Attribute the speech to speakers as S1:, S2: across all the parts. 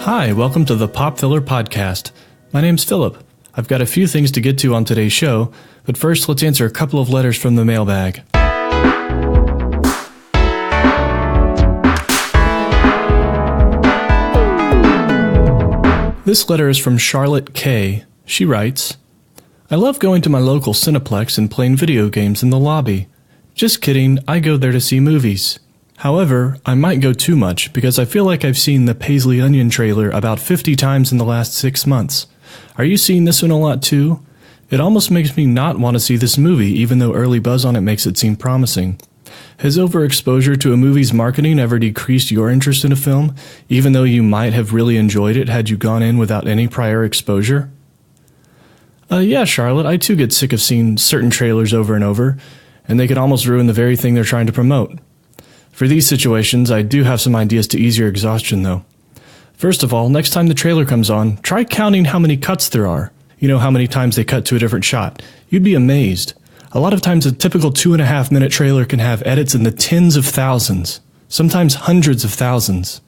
S1: Hi, welcome to the Pop Filler Podcast. My name's Philip. I've got a few things to get to on today's show, but first let's answer a couple of letters from the mailbag. This letter is from Charlotte K. She writes, I love going to my local Cineplex and playing video games in the lobby. Just kidding, I go there to see movies. However, I might go too much because I feel like I've seen the Paisley Onion trailer about 50 times in the last 6 months. Are you seeing this one a lot too? It almost makes me not want to see this movie even though early buzz on it makes it seem promising. Has overexposure to a movie's marketing ever decreased your interest in a film, even though you might have really enjoyed it had you gone in without any prior exposure? Yeah, Charlotte, I too get sick of seeing certain trailers over and over, and they can almost ruin the very thing they're trying to promote. For these situations, I do have some ideas to ease your exhaustion, though. First of all, next time the trailer comes on, try counting how many cuts there are. You know, how many times they cut to a different shot. You'd be amazed. A lot of times a typical 2.5-minute trailer can have edits in the tens of thousands, sometimes hundreds of thousands.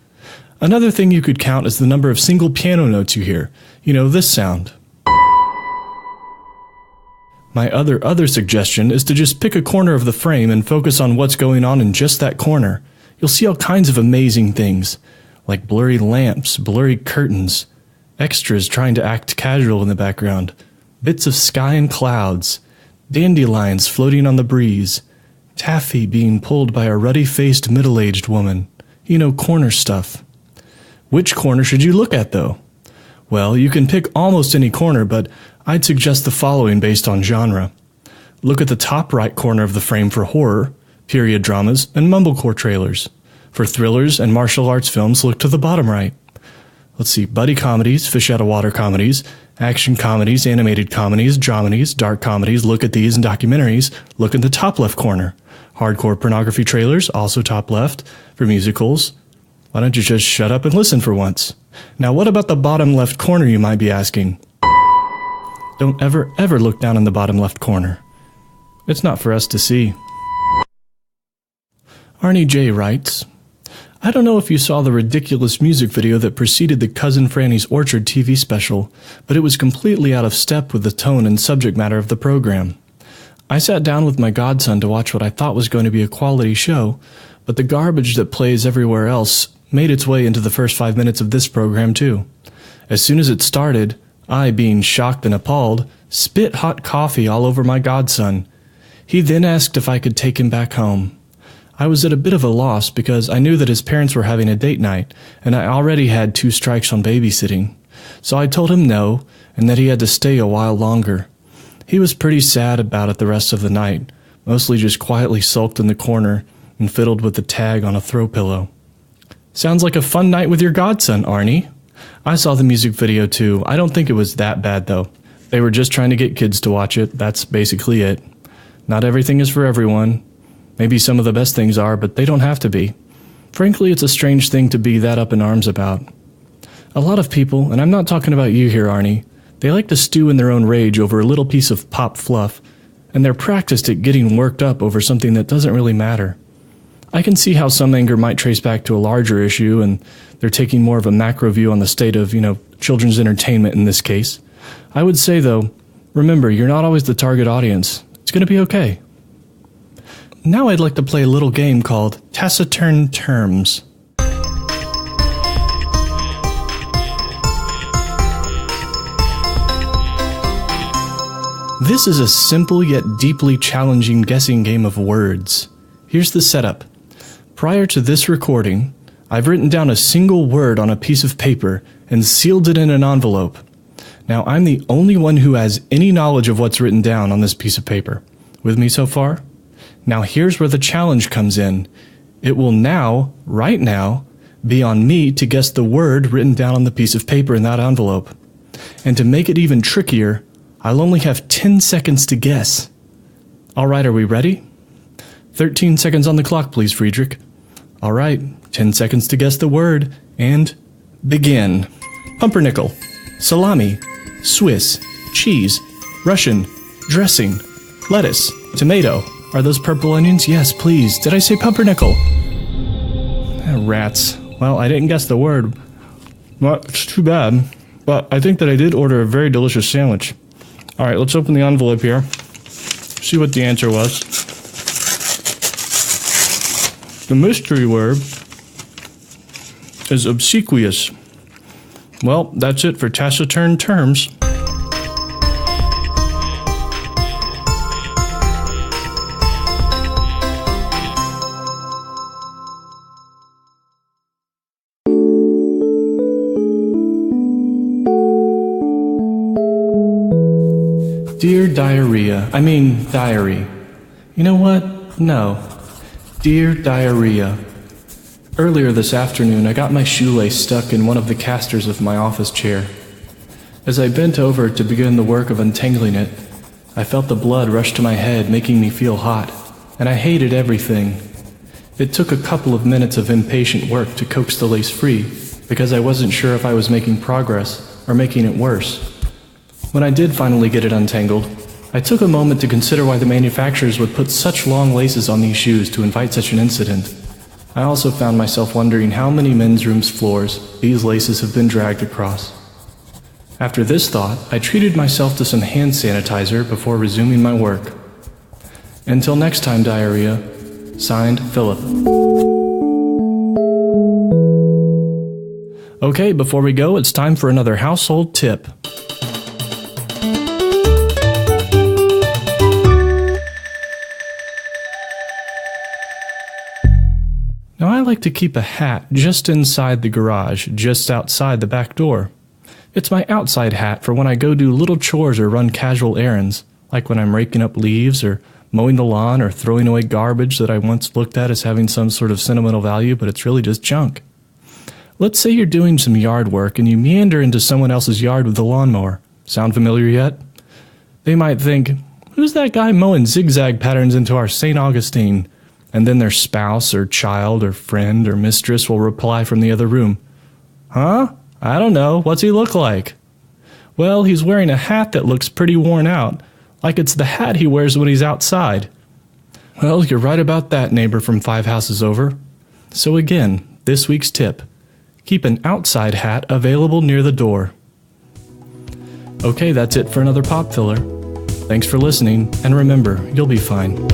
S1: Another thing you could count is the number of single piano notes you hear. You know, this sound. My other suggestion is to just pick a corner of the frame and focus on what's going on in just that corner. You'll see all kinds of amazing things, like blurry lamps, blurry curtains, extras trying to act casual in the background, bits of sky and clouds, dandelions floating on the breeze, taffy being pulled by a ruddy-faced middle-aged woman. You know, corner stuff. Which corner should you look at, though? Well, you can pick almost any corner, but I'd suggest the following based on genre. Look at the top right corner of the frame for horror, period dramas, and mumblecore trailers. For thrillers and martial arts films, look to the bottom right. Let's see, buddy comedies, fish-out-of-water comedies, action comedies, animated comedies, dramedies, dark comedies, look at these, and documentaries, look in the top left corner. Hardcore pornography trailers, also top left. For musicals, why don't you just shut up and listen for once? Now what about the bottom left corner, you might be asking? Don't ever look down in the bottom left corner. It's not for us to see. Arnie J. writes, I don't know if you saw the ridiculous music video that preceded the Cousin Franny's Orchard TV special, but it was completely out of step with the tone and subject matter of the program. I sat down with my godson to watch what I thought was going to be a quality show, but the garbage that plays everywhere else made its way into the first 5 minutes of this program too. As soon as it started, I, being shocked and appalled, spit hot coffee all over my godson. He then asked if I could take him back home. I was at a bit of a loss because I knew that his parents were having a date night, and I already had 2 strikes on babysitting. So I told him no, and that he had to stay a while longer. He was pretty sad about it the rest of the night, mostly just quietly sulked in the corner and fiddled with the tag on a throw pillow. Sounds like a fun night with your godson, Arnie. I saw the music video too. I don't think it was that bad though. They were just trying to get kids to watch it. That's basically it. Not everything is for everyone. Maybe some of the best things are, but they don't have to be. Frankly, it's a strange thing to be that up in arms about. A lot of people, and I'm not talking about you here, Arnie, they like to stew in their own rage over a little piece of pop fluff, and they're practiced at getting worked up over something that doesn't really matter. I can see how some anger might trace back to a larger issue, and they're taking more of a macro view on the state of, children's entertainment in this case. I would say, though, remember, you're not always the target audience. It's going to be okay. Now I'd like to play a little game called Taciturn Terms. This is a simple yet deeply challenging guessing game of words. Here's the setup. Prior to this recording, I've written down a single word on a piece of paper and sealed it in an envelope. Now, I'm the only one who has any knowledge of what's written down on this piece of paper. With me so far? Now, here's where the challenge comes in. It will now, right now, be on me to guess the word written down on the piece of paper in that envelope. And to make it even trickier, I'll only have 10 seconds to guess. All right, are we ready? 13 seconds on the clock, please, Friedrich. All right, 10 seconds to guess the word, and begin. Pumpernickel, salami, Swiss, cheese, Russian, dressing, lettuce, tomato. Are those purple onions? Yes, please. Did I say pumpernickel? Rats. Well, I didn't guess the word. Well, it's too bad, but I think that I did order a very delicious sandwich. All right, let's open the envelope here. See what the answer was. The mystery word is obsequious. Well, that's it for taciturn terms. Dear diary. You know what? No. Dear diarrhea. Earlier this afternoon, I got my shoelace stuck in one of the casters of my office chair. As I bent over to begin the work of untangling it, I felt the blood rush to my head, making me feel hot, and I hated everything. It took a couple of minutes of impatient work to coax the lace free, because I wasn't sure if I was making progress or making it worse. When I did finally get it untangled, I took a moment to consider why the manufacturers would put such long laces on these shoes to invite such an incident. I also found myself wondering how many men's rooms' floors these laces have been dragged across. After this thought, I treated myself to some hand sanitizer before resuming my work. Until next time, diarrhea. Signed, Philip. Okay, before we go, it's time for another household tip. Now, I like to keep a hat just inside the garage, just outside the back door. It's my outside hat for when I go do little chores or run casual errands, like when I'm raking up leaves or mowing the lawn or throwing away garbage that I once looked at as having some sort of sentimental value, but it's really just junk. Let's say you're doing some yard work and you meander into someone else's yard with a lawnmower. Sound familiar yet? They might think, who's that guy mowing zigzag patterns into our St. Augustine? And then their spouse or child or friend or mistress will reply from the other room, Huh? I don't know. What's he look like? Well, he's wearing a hat that looks pretty worn out, like it's the hat he wears when he's outside. Well, you're right about that, neighbor from 5 houses over. So again, this week's tip. Keep an outside hat available near the door. Okay, that's it for another pop filler. Thanks for listening, and remember, you'll be fine.